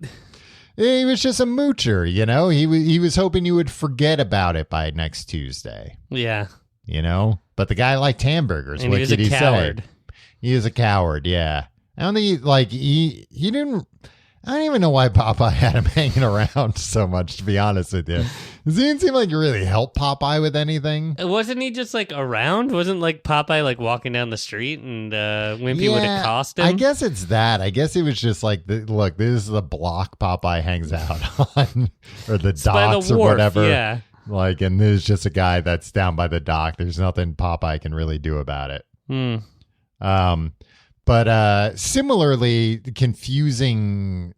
He was just a moocher, He was hoping you would forget about it by next Tuesday. Yeah. But the guy liked hamburgers. And what he was could a he coward. Say? He is a coward, yeah. I don't think he didn't. I don't even know why Popeye had him hanging around so much, to be honest with you. It didn't seem like it really helped Popeye with anything. Wasn't he just like around? Wasn't like Popeye like walking down the street and Wimpy would accost him? I guess it's that. I guess it was just like, look, this is the block Popeye hangs out on, or the docks or whatever. Yeah. Like, and there's just a guy that's down by the dock. There's nothing Popeye can really do about it. But similarly confusing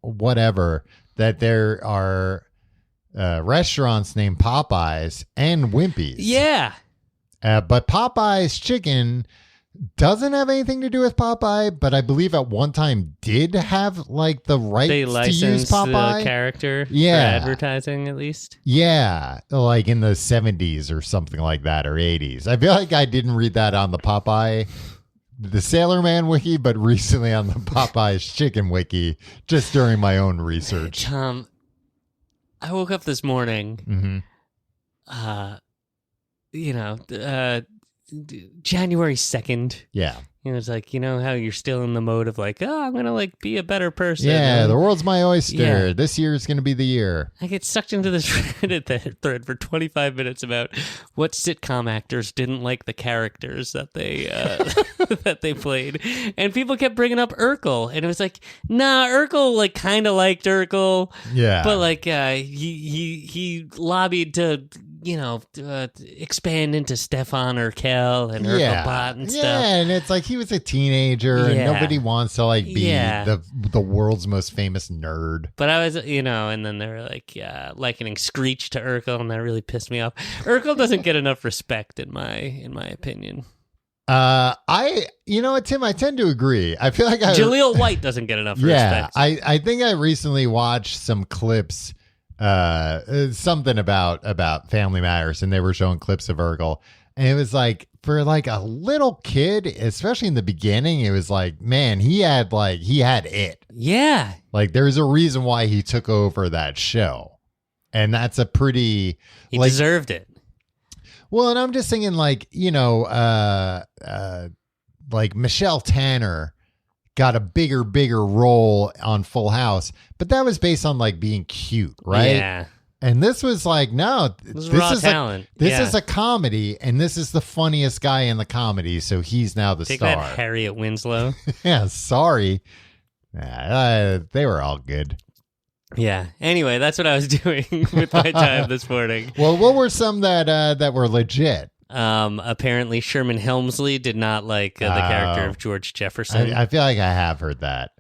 whatever that there are restaurants named Popeyes and Wimpy's. Yeah. But Popeye's chicken doesn't have anything to do with Popeye, but I believe at one time did have like the right to use Popeye the character for advertising at least. Yeah, like in the 70s or something like that, or 80s. I feel like I didn't read that on the Popeye, the Sailor Man wiki, but recently on the Popeye's chicken wiki, just during my own research. Tom, I woke up this morning, January 2nd. Yeah. It's like, how you're still in the mode of like, I'm going to like be a better person. Yeah, the world's my oyster. Yeah. This year is going to be the year. I get sucked into this Reddit thread for 25 minutes about what sitcom actors didn't like the characters that they that they played. And people kept bringing up Urkel. And it was like, nah, Urkel like kind of liked Urkel. Yeah. But like he lobbied to expand into Stefan Urkel and Urkelbot and stuff. Yeah, and it's like he was a teenager and nobody wants to like be the world's most famous nerd. But I was, and then they were like likening Screech to Urkel, and that really pissed me off. Urkel doesn't get enough respect in my opinion. Tim, I tend to agree. I feel like Jaleel White doesn't get enough respect. I think I recently watched some clips something about Family Matters, and they were showing clips of Urkel, and it was like, for like a little kid, especially in the beginning, it was like, man, he had it. Yeah, like there's a reason why he took over that show, and that's a pretty he deserved it. Well, and I'm just thinking like, like Michelle Tanner got a bigger role on Full House, but that was based on like being cute, right? Yeah. And this was like, no, this is talent. This is a comedy, and this is the funniest guy in the comedy, so he's now the Take star. That, Harriet Winslow. Yeah, sorry. They were all good. Yeah. Anyway, that's what I was doing with my time this morning. Well, what were some that were legit? Apparently Sherman Hemsley did not like the character of George Jefferson. I feel like I have heard that.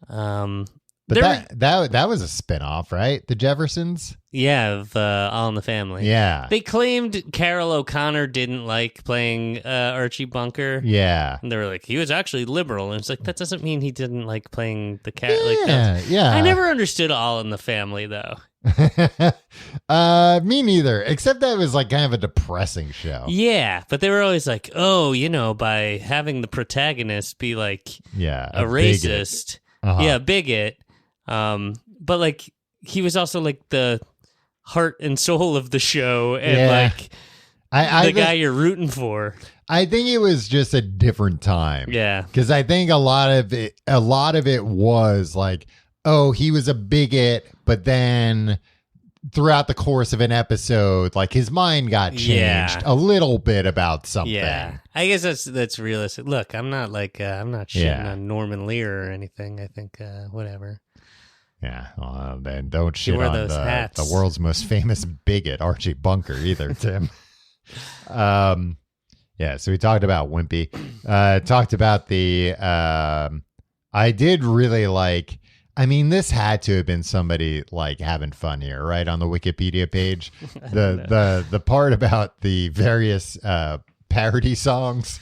But that was a spinoff, right? The Jeffersons? Yeah, of All in the Family. Yeah. They claimed Carol O'Connor didn't like playing Archie Bunker. Yeah. And they were like, he was actually liberal. And it's like, that doesn't mean he didn't like playing the cat. Yeah. I never understood All in the Family, though. Me neither, except that it was like kind of a depressing show. Yeah, but they were always like, by having the protagonist be like a racist. Bigot. But like he was also like the heart and soul of the show, and like the guy you're rooting for. I think it was just a different time. Yeah, because I think a lot of it was like, oh, he was a bigot, but then throughout the course of an episode, like his mind got changed a little bit about something. Yeah, I guess that's realistic. Look, I'm not shitting on Norman Lear or anything. I think whatever. Yeah, well, then don't shit on the world's most famous bigot, Archie Bunker, either, Tim. Yeah, so we talked about Wimpy. Talked about the. I did really like. I mean, this had to have been somebody like having fun here, right? On the Wikipedia page, the part about the various parody songs,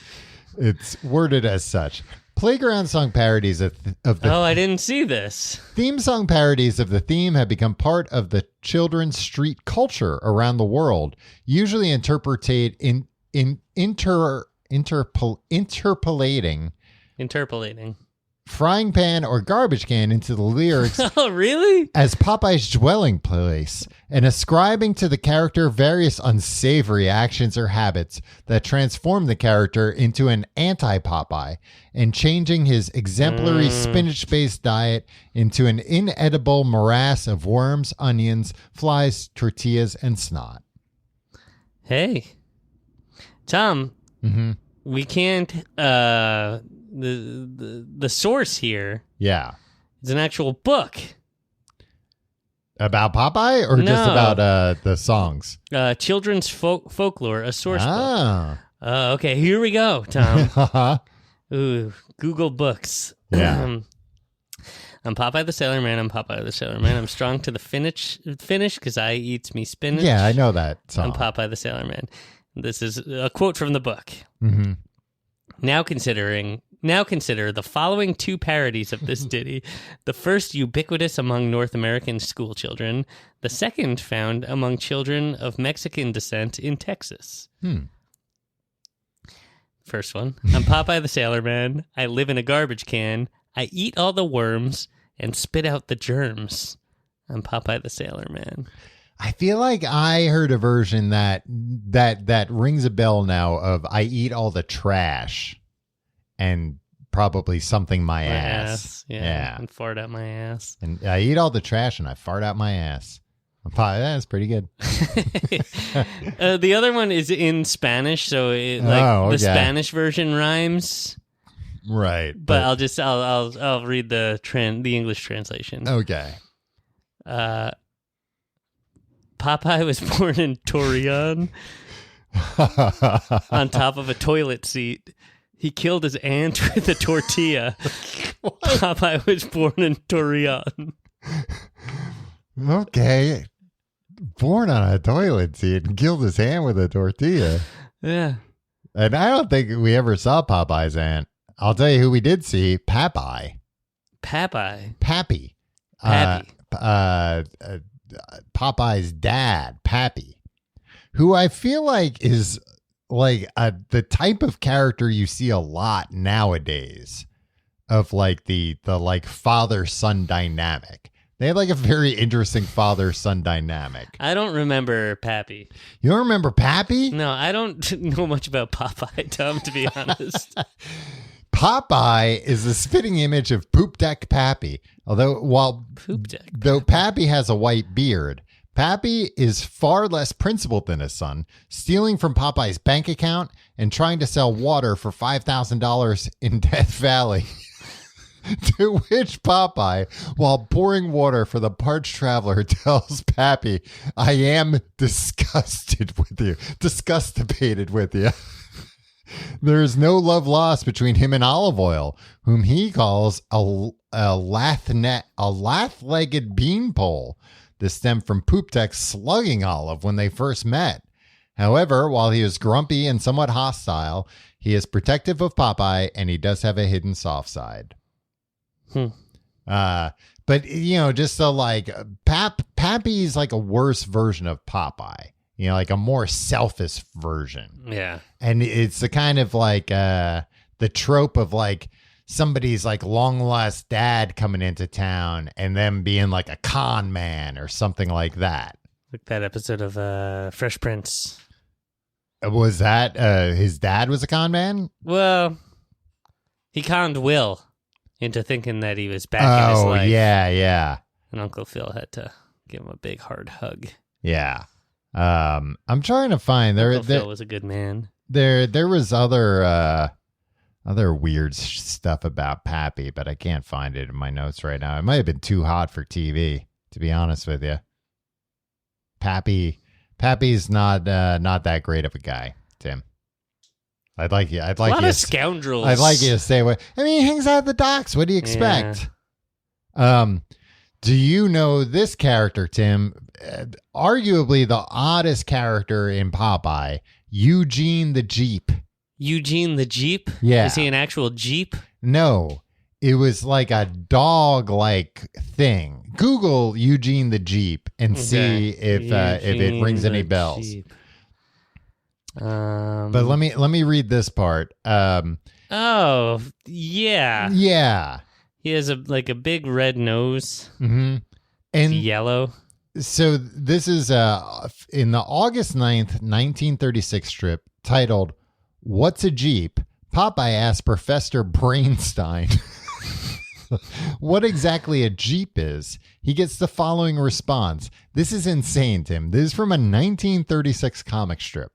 it's worded as such. Playground song parodies of the I didn't see this. Theme song parodies of the theme have become part of the children's street culture around the world, usually interpolating frying pan or garbage can into the lyrics. Oh, really? As Popeye's dwelling place, and ascribing to the character various unsavory actions or habits that transform the character into an anti-Popeye, and changing his exemplary spinach-based diet into an inedible morass of worms, onions, flies, tortillas, and snot. Hey, Tom, we can't... The source here is an actual book about Popeye, or just about the songs. Children's folklore, a source book. Okay, here we go, Tom. Ooh, Google Books. Yeah. I'm Popeye the Sailor Man. I'm strong to the finish because I eats me spinach. Yeah, I know that song. I'm Popeye the Sailor Man. This is a quote from the book. Mm-hmm. Now consider the following two parodies of this ditty. The first ubiquitous among North American school children. The second found among children of Mexican descent in Texas. First one. I'm Popeye the Sailor Man. I live in a garbage can. I eat all the worms and spit out the germs. I'm Popeye the Sailor Man. I feel like I heard a version that rings a bell now of I eat all the trash and probably something my ass. Yeah. And fart out my ass. And I eat all the trash and I fart out my ass. That's pretty good. The other one is in Spanish, so the Spanish version rhymes. Right. But I'll read the English translation. Okay. Popeye was born in Torreon on top of a toilet seat. He killed his aunt with a tortilla. Popeye was born in Torreon. Okay. Born on a toilet seat and killed his aunt with a tortilla. Yeah. And I don't think we ever saw Popeye's aunt. I'll tell you who we did see. Pappy. Popeye's dad, Pappy, who I feel like is like the type of character you see a lot nowadays of like the like father-son dynamic. They had like a very interesting father-son dynamic. I don't remember Pappy. You don't remember Pappy? No, I don't know much about Popeye, Tom, to be honest. Popeye is the spitting image of Poop Deck Pappy. Though Pappy has a white beard, Pappy is far less principled than his son, stealing from Popeye's bank account and trying to sell water for $5,000 in Death Valley. To which Popeye, while pouring water for the parched traveler, tells Pappy, "I am disgusted with you. There is no love lost between him and Olive Oil, whom he calls a lath-legged beanpole. This stemmed from Poop Deck slugging Olive when they first met. However, while he is grumpy and somewhat hostile, he is protective of Popeye, and he does have a hidden soft side." But just so like Pappy's like a worse version of Popeye. Like a more selfish version. Yeah. And it's the kind of like the trope of like somebody's like long lost dad coming into town and them being like a con man or something like that. Like that episode of Fresh Prince. Was that his dad was a con man? Well, he conned Will into thinking that he was back in his life. Yeah. And Uncle Phil had to give him a big hard hug. Yeah. I'm trying to find Uncle Phil was a good man. There was other weird stuff about Pappy, but I can't find it in my notes right now. It might have been too hot for TV, to be honest with you. Pappy's not that great of a guy, Tim. I'd like you. A lot of scoundrels. I'd like you to stay away. I mean, he hangs out at the docks. What do you expect? Do you know this character, Tim? Arguably the oddest character in Popeye, Eugene the Jeep. Eugene the Jeep? Yeah. Is he an actual Jeep? No, it was like a dog-like thing. Google Eugene the Jeep and see if it rings any bells. Jeep. But let me read this part. Oh, yeah. Yeah. He has a big red nose. Mm-hmm. And yellow. So this is in the August 9th, 1936 strip titled "What's a Jeep?" Popeye asked Professor Brainstein what exactly a Jeep is. He gets the following response. This is insane, Tim. This is from a 1936 comic strip.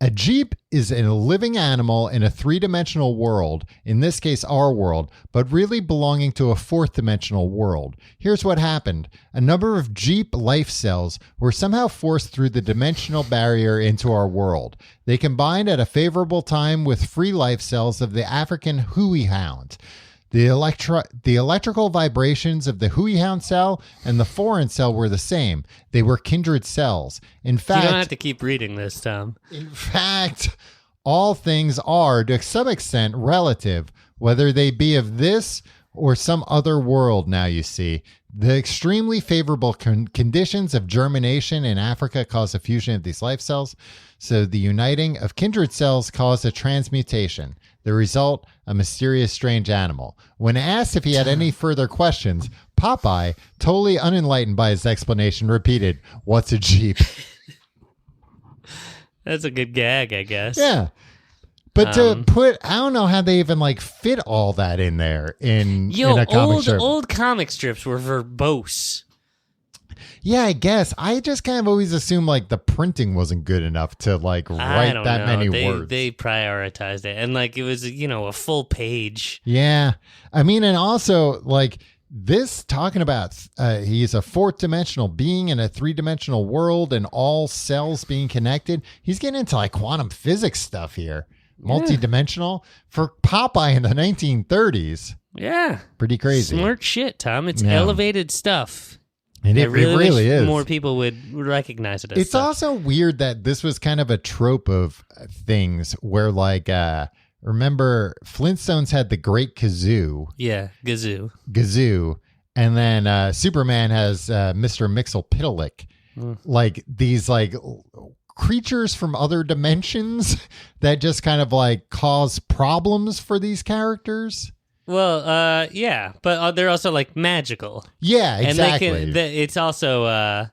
A Jeep is a living animal in a three-dimensional world, in this case our world, but really belonging to a fourth-dimensional world. Here's what happened. A number of Jeep life cells were somehow forced through the dimensional barrier into our world. They combined at a favorable time with free life cells of the African Huey hound. The electrical vibrations of the Huey hound cell and the foreign cell were the same. They were kindred cells. In fact, you don't have to keep reading this, Tom. In fact, all things are, to some extent, relative, whether they be of this or some other world. Now you see, the extremely favorable conditions of germination in Africa cause a fusion of these life cells. So the uniting of kindred cells cause a transmutation. The result, a mysterious, strange animal. When asked if he had any further questions, Popeye, totally unenlightened by his explanation, repeated, "What's a Jeep?" That's a good gag, I guess. Yeah. But to put, I don't know how they even fit all that in there in a comic strip. Old comic strips were verbose. Yeah, I guess. I just kind of always assumed the printing wasn't good enough to write that many words. They prioritized it, and it was a full page. Yeah, I mean, and also this talking about he's a fourth dimensional being in a three-dimensional world and all cells being connected. He's getting into quantum physics stuff here, multi-dimensional for Popeye in the 1930s. Yeah, pretty crazy. Smart shit, Tom. It's elevated stuff. And it really is. More people would recognize it as It's stuff. also weird that this was kind of a trope of things where, remember Flintstones had the Great Kazoo. Yeah, Gazoo. And then Superman has Mr. Mixel-Pitalik. These, creatures from other dimensions that just kind of, cause problems for these characters. Well, yeah, but they're also magical. Yeah, exactly. And it's also,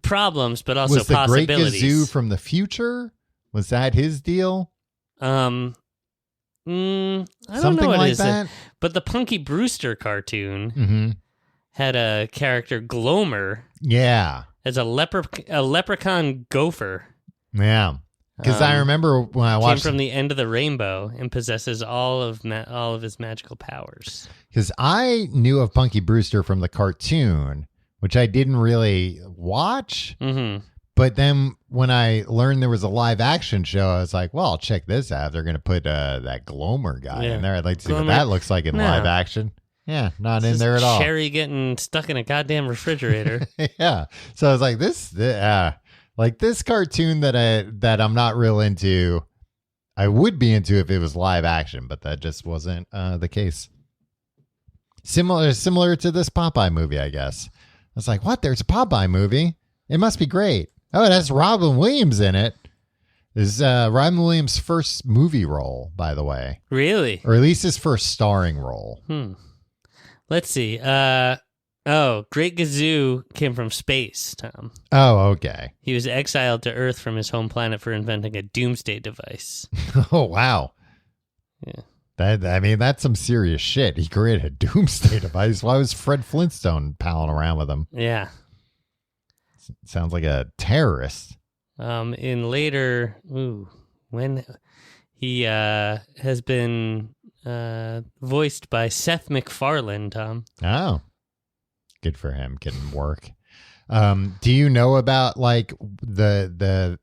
problems, but also was the possibilities. Great Gazoo from the future? Was that his deal? I don't Something know what like it is. that. But the Punky Brewster cartoon had a character Glomer. Yeah, as a leprechaun gopher. Yeah. Because I remember when I watched... Came from the end of the rainbow and possesses all of his magical powers. Because I knew of Punky Brewster from the cartoon, which I didn't really watch. Mm-hmm. But then when I learned there was a live action show, I was like, well, I'll check this out. They're going to put that Glomer guy in there. I'd like to see what that looks like in live action. Yeah, not in there at all. Cherry getting stuck in a goddamn refrigerator. Yeah. So I was like, this cartoon that I'm not real into, I would be into if it was live action, but that just wasn't the case. Similar to this Popeye movie, I guess. I was like, what? There's a Popeye movie? It must be great. Oh, it has Robin Williams in it. This is Robin Williams' first movie role, by the way. Really? Or at least his first starring role. Let's see. Great Gazoo came from space, Tom. Oh, okay. He was exiled to Earth from his home planet for inventing a doomsday device. Oh, wow. Yeah. That's some serious shit. He created a doomsday device. Why was Fred Flintstone palling around with him? Yeah. Sounds like a terrorist. In later, when he has been voiced by Seth MacFarlane, Tom. Oh. Good for him getting work. Do you know about the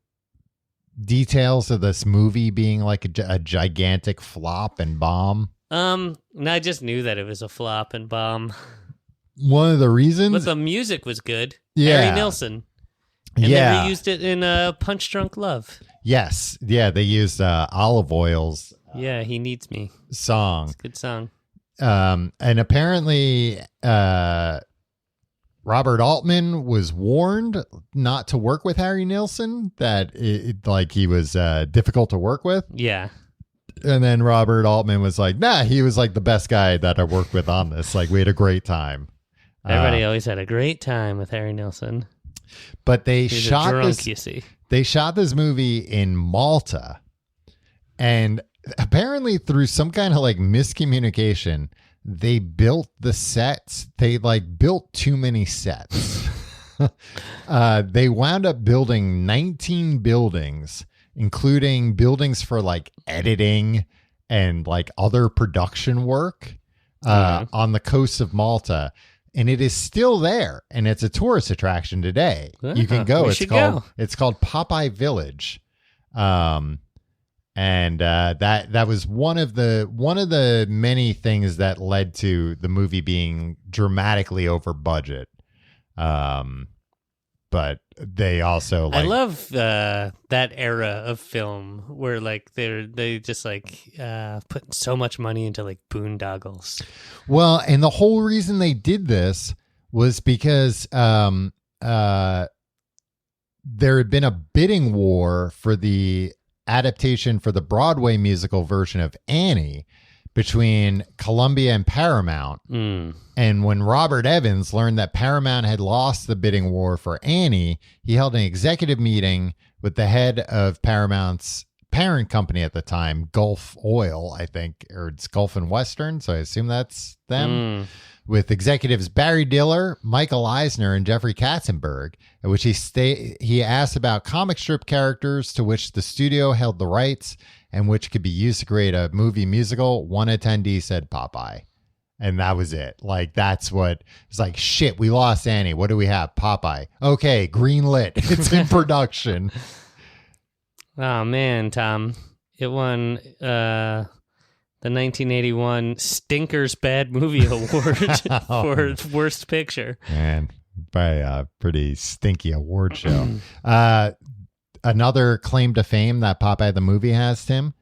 details of this movie being a gigantic flop and bomb? No, I just knew that it was a flop and bomb. One of the reasons, but the music was good. Yeah. Harry Nilsson. And they reused it in Punch Drunk Love. Yes, yeah, they used Olive Oil's. Yeah, He Needs Me song. It's a good song. And apparently, Robert Altman was warned not to work with Harry Nilsson, that he was difficult to work with. Yeah. And then Robert Altman was like, nah, he was like the best guy that I worked with on this. Like, we had a great time. Everybody always had a great time with Harry Nilsson. But they shot drunk, you see. They shot this movie in Malta. And apparently through some kind of like miscommunication, they built the sets. They like built too many sets. They wound up building 19 buildings, including buildings for like editing and like other production work on the coast of Malta. And it is still there, and it's a tourist attraction today. You can go. It's called Popeye Village. And that was one of the many things that led to the movie being dramatically over budget. But they also I love that era of film where like they just like put so much money into like boondoggles. Well, and the whole reason they did this was because there had been a bidding war for the adaptation for the Broadway musical version of Annie between Columbia and Paramount. And when Robert Evans learned that Paramount had lost the bidding war for Annie, he held an executive meeting with the head of Paramount's parent company at the time, Gulf Oil, I think, or it's Gulf and Western, so I assume that's them, with executives Barry Diller, Michael Eisner, and Jeffrey Katzenberg, at which he asked about comic strip characters to which the studio held the rights and which could be used to create a movie musical. One attendee said Popeye. And that was it. Like, that's what it's like. Shit, we lost Annie. What do we have? Popeye. Okay, green lit. It's in production. Oh, man, Tom. It won the 1981 Stinkers Bad Movie Award for Worst Picture. Man, by a pretty stinky award show. Another claim to fame that Popeye the movie has, Tim.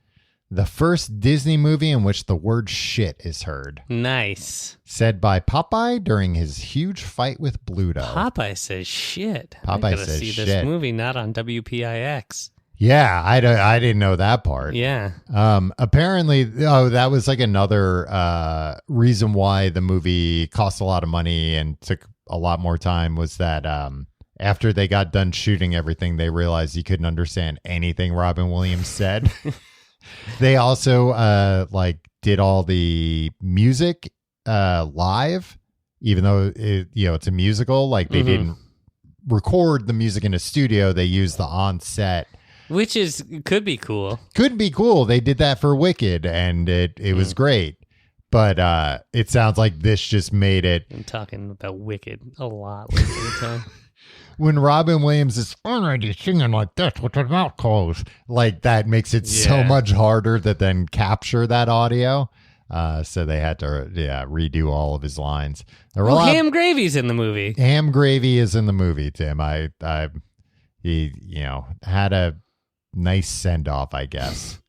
The first Disney movie in which the word shit is heard. Nice. Said by Popeye during his huge fight with Bluto. Popeye says shit. Popeye says see shit. This movie not on WPIX. Yeah, I didn't know that part. Yeah. Apparently, that was like another reason why the movie cost a lot of money and took a lot more time was that after they got done shooting everything, they realized you couldn't understand anything Robin Williams said. They also did all the music live, even though it's a musical. Like they didn't record the music in a studio; they used the on set, which could be cool. Could be cool. They did that for Wicked, and it was great. But it sounds like this just made it. I'm talking about Wicked a lot lately. Time. When Robin Williams is already singing like this with her mouth closed, like that makes it so much harder to then capture that audio. So they had to redo all of his lines. Ham Gravy's in the movie. Ham Gravy is in the movie, Tim. He had a nice send off, I guess.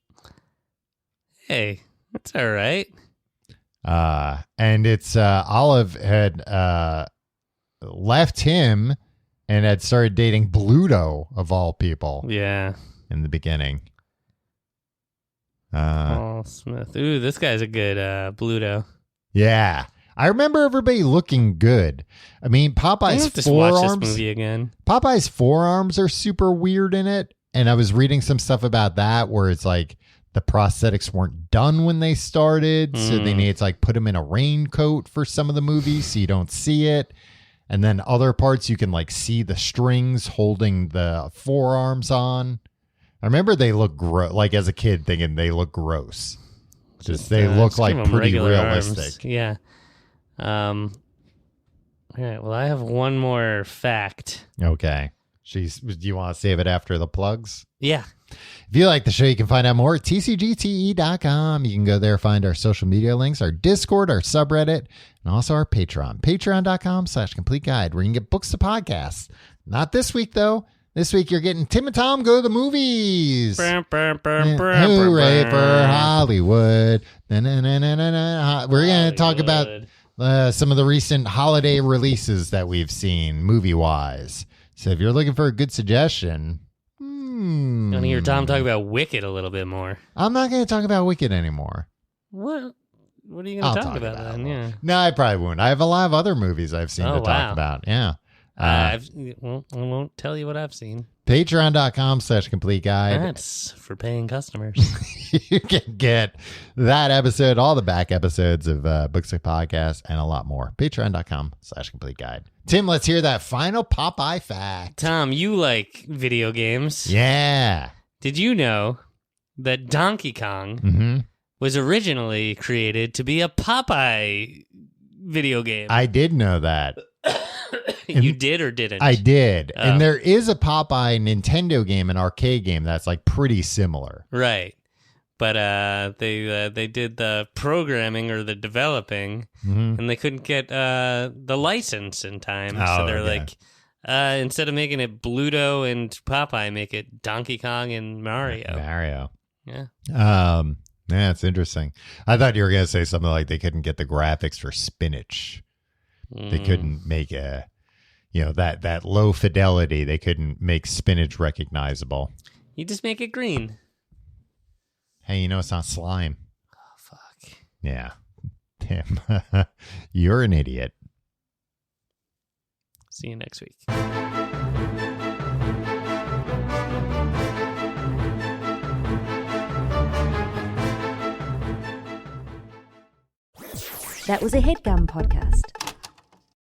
Hey, that's all right. And it's Olive had left him and had started dating Bluto, of all people. Yeah. In the beginning. Paul Smith. Ooh, this guy's a good Bluto. Yeah. I remember everybody looking good. I mean, Popeye's forearms. Watch this movie again. Popeye's forearms are super weird in it. And I was reading some stuff about that where it's like the prosthetics weren't done when they started. So they needed to like put him in a raincoat for some of the movies so you don't see it. And then other parts you can like see the strings holding the forearms on. I remember they look gross. Like as a kid thinking they look gross. They look like pretty realistic. Arms. Yeah. All right. Well, I have one more fact. Okay. Do you want to save it after the plugs? Yeah. If you like the show, you can find out more at tcgte.com. You can go there, find our social media links, our Discord, our subreddit, and also our Patreon. Patreon.com/complete guide, where you can get books to podcasts. Not this week, though. This week, you're getting Tim and Tom Go to the Movies. Hooray for Hollywood. We're going to talk about some of the recent holiday releases that we've seen movie-wise. So if you're looking for a good suggestion... I want to hear Tom talk about Wicked a little bit more. I'm not going to talk about Wicked anymore. What? What are you going to talk about then? Yeah. No, I probably won't. I have a lot of other movies I've seen to talk about. Yeah. I won't tell you what I've seen. Patreon.com/complete guide. That's for paying customers. You can get that episode, all the back episodes of Books of Podcasts, and a lot more. Patreon.com/complete guide. Tim, let's hear that final Popeye fact. Tom, you like video games. Yeah. Did you know that Donkey Kong was originally created to be a Popeye video game? I did know that. You did or didn't? I did. Oh. And there is a Popeye Nintendo game, an arcade game, that's like pretty similar. Right. But they did the programming or the developing, and they couldn't get the license in time. So they're like, instead of making it Bluto and Popeye, make it Donkey Kong and Mario. Yeah. Yeah, it's interesting. I thought you were going to say something like they couldn't get the graphics for spinach. They couldn't make that low fidelity. They couldn't make spinach recognizable. You just make it green. Hey, it's not slime. Oh, fuck. Yeah. Tim, you're an idiot. See you next week. That was a HeadGum podcast.